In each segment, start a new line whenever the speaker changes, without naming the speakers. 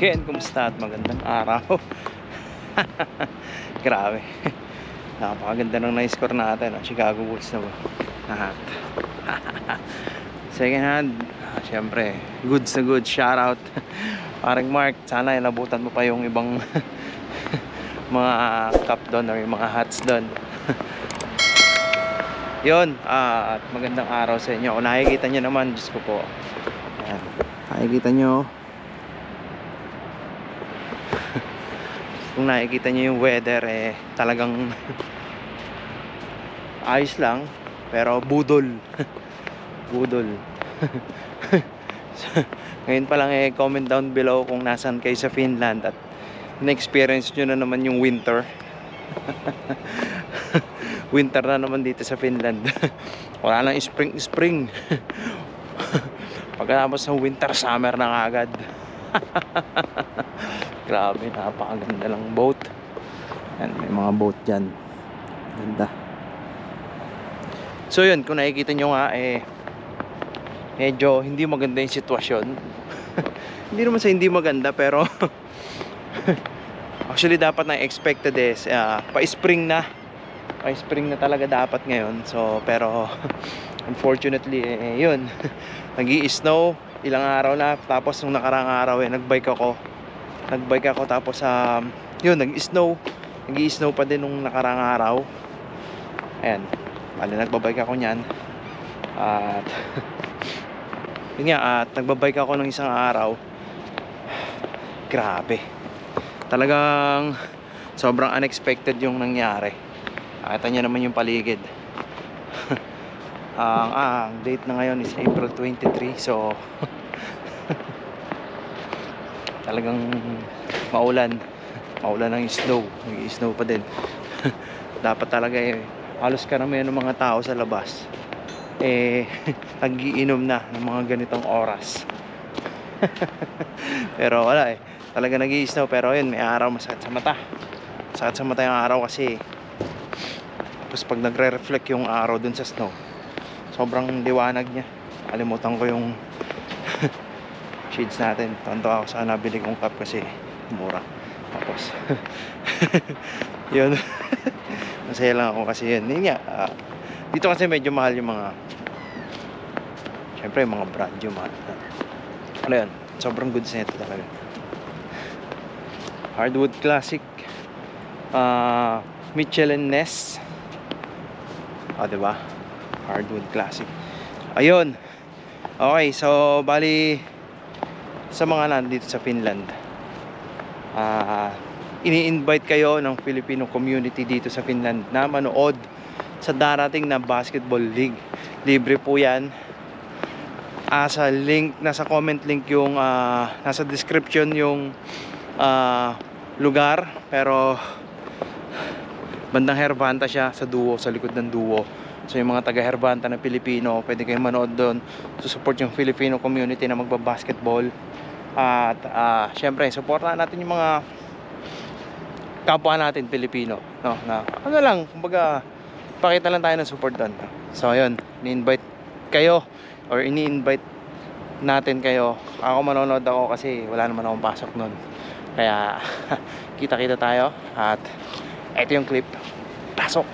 again, kumusta at magandang araw. Grabe, napakaganda ng na-score natin, Chicago Bulls na ba lahat. Second hand, syempre goods na goods, shout out parang Mark, sana inabutan mo pa yung ibang mga cup doon or yung mga hats doon. Yun, at magandang araw sa inyo. Kung nakikita nyo naman, Diyos ko po, ayan, nakikita nyo kung nakikita nyo yung weather, talagang ayos lang, pero budol. Budol. So, ngayon pa lang, comment down below kung nasan kayo sa Finland at na-experience nyo na naman yung winter. Winter na naman dito sa Finland. Wala nang spring. Pagkatapos ng winter, summer na agad. Grabe, napakaganda lang boat. Yan, may mga boat dyan. Ganda. So yun, kung nakikita nyo nga, medyo hindi maganda yung sitwasyon. Hindi naman sa hindi maganda, pero actually dapat na expected pa-spring na. Pa-spring na talaga dapat ngayon. So, pero unfortunately, yun. Nag-i-snow ilang araw na. Tapos nung nakarang araw, nagbike ako tapos yun, nag-snow pa din nung nakarang araw. Ayan, bali nagbabike ako nyan. At yun nga, at nagbabike ako ng isang araw. Grabe, talagang sobrang unexpected yung nangyari. Nakita nyo naman yung paligid. Ang date na ngayon is April 23. So talagang maulan ng snow. Nag-i-snow pa din. Dapat talaga halos karamihan ng mga tao sa labas nag-iinom na ng mga ganitong oras. Pero wala talaga nag-i-snow. Pero yun, may araw, masakit sa mata. Masakit sa mata yung araw kasi tapos pag nagre-reflect yung araw dun sa snow, sobrang liwanag niya. Kalimutan ko yung shades natin. Tonto ako sa nabili kong cup kasi mura. Tapos yun. Masaya lang ako kasi yun nga, dito kasi medyo mahal yung mga, syempre yung mga brand yung mahal. Ano yun, sobrang goods na ito talaga. Hardwood Classic, Mitchell & Ness. Diba? Hardwood Classic. Ayun. Okay, so bali sa mga nandito sa Finland, ini-invite kayo ng Filipino community dito sa Finland na manood sa darating na basketball league. Libre po yan. Sa link, nasa comment link yung nasa description yung lugar, pero bandang Hervanta siya, sa Duo, sa likod ng Duo. So yung mga taga Hervanta na Pilipino, pwede kayong manood doon to support yung Filipino community na magbabasketball. At syempre, supportahan natin yung mga kapwa natin Pilipino, no? Na ano lang, kumbaga pakita lang tayo ng support doon. So ayun, ini-invite kayo or ini-invite natin kayo. Ako manonood ako kasi wala naman akong pasok noon. Kaya kita-kita tayo at ito yung clip. Pasok.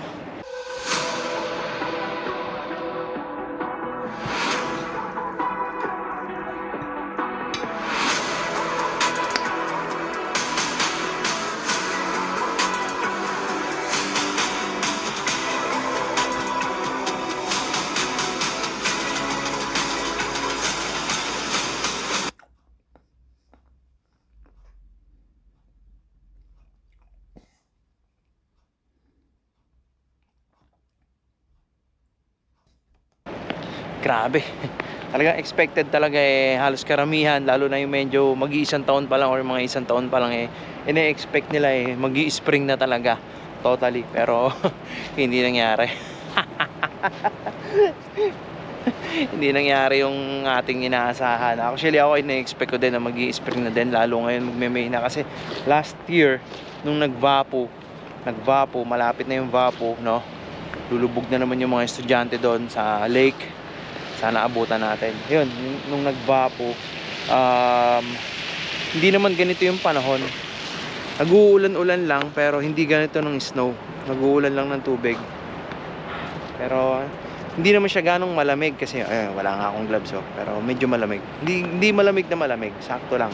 Grabe. Talagang expected talaga halos karamihan, lalo na yung medyo mag-iisang taon pa lang or mga isang taon pa lang ine-expect nila mag-i-spring na talaga totally, pero hindi nangyari. Hindi nangyari yung ating inaasahan. Actually ako ine-expect ko din na mag-i-spring na din, lalo ngayon magme-May na kasi last year nung nag-Vapo, malapit na yung Vapo, no? Lulubog na naman yung mga estudyante doon sa lake. Sana abutan natin. Yun, nung nag-Vapo, Hindi naman ganito yung panahon. Nag-uulan-ulan lang pero hindi ganito ng snow. Nag-uulan lang ng tubig. Pero hindi naman siya ganong malamig kasi wala nga akong gloves pero medyo malamig. Hindi malamig na malamig, sakto lang.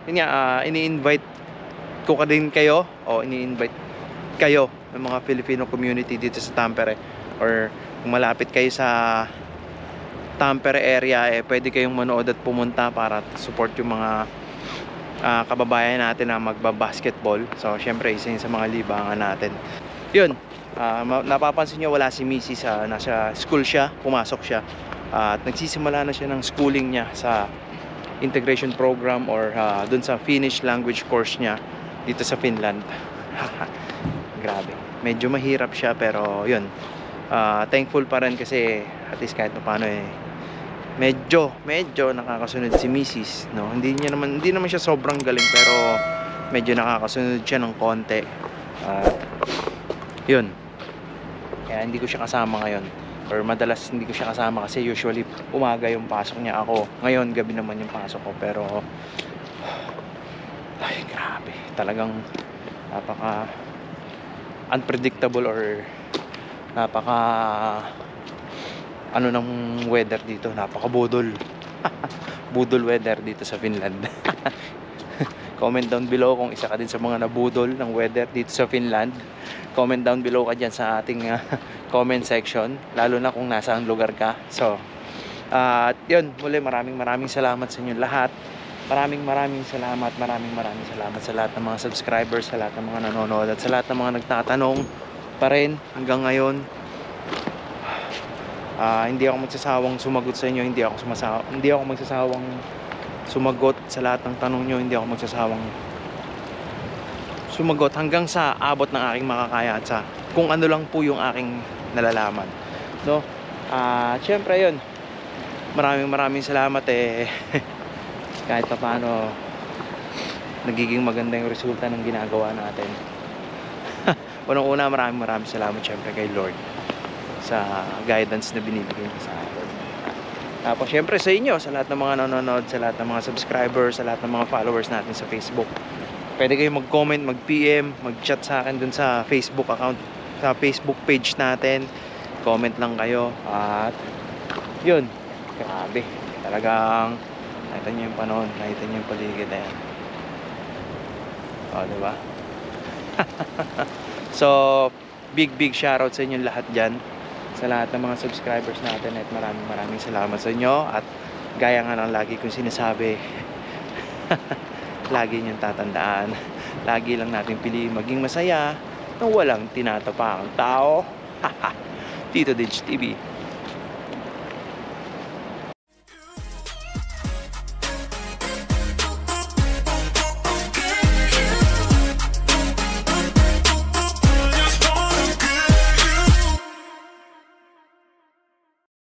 Yun nga, ini-invite ko din kayo o ini-invite kayo ng mga Filipino community dito sa Tampere, or kung malapit kayo sa Tampere area, pwede kayong manood at pumunta para support yung mga kababayan natin na magba-basketball. So syempre isa yun sa mga libangan natin. Yun, napapansin nyo wala si Mrs. Nasa school siya, pumasok siya, at nagsisimula na siya ng schooling niya sa integration program or dun sa Finnish language course niya dito sa Finland. Grabe, medyo mahirap siya pero yun, thankful pa rin kasi at least kahit paano medyo nakakasunod si Mrs. no? Hindi naman siya sobrang galing pero medyo nakakasunod siya ng konti. Yun, kaya hindi ko siya kasama ngayon, or madalas hindi ko siya kasama kasi usually umaga yung pasok niya. Ako ngayon gabi naman yung pasok ko, pero ay grabe, talagang napaka unpredictable or napaka ano ng weather dito, napaka-budol. Budol weather dito sa Finland. Comment down below kung isa ka din sa mga nabudol ng weather dito sa Finland. Comment down below ka dyan sa ating comment section, lalo na kung nasaan lugar ka. So at yun, muli maraming salamat sa inyo lahat. Maraming salamat sa lahat ng mga subscribers, sa lahat ng mga nanonood, at sa lahat ng mga nagtatanong pa rin hanggang ngayon. Hindi ako magsasawang sumagot sa inyo, hindi ako magsasawang sumagot sa lahat ng tanong nyo, hindi ako magsasawang sumagot hanggang sa abot ng aking makakaya at sa kung ano lang po yung aking nalalaman, no? Syempre yun, maraming salamat kahit pa paano nagiging maganda yung resulta ng ginagawa natin. Unang-una, maraming salamat syempre kay Lord sa guidance na binibigay niya sa akin. Tapos syempre sa inyo, sa lahat ng mga nanonood, sa lahat ng mga subscribers, sa lahat ng mga followers natin sa Facebook. Pwede kayong mag-comment, mag-PM, mag-chat sa akin dun sa Facebook account, sa Facebook page natin. Comment lang kayo. At yun, grabe, talagang nakita nyo yung panahon, nakita nyo yung paligid. Diba? So big shoutout sa inyo lahat dyan, sa lahat ng mga subscribers natin, at maraming salamat sa inyo. At gaya nga ng lagi kong sinasabi, lagi niyong tatandaan, lagi lang natin piliin maging masaya nang walang tinatapakang tao. Tito Dij TV.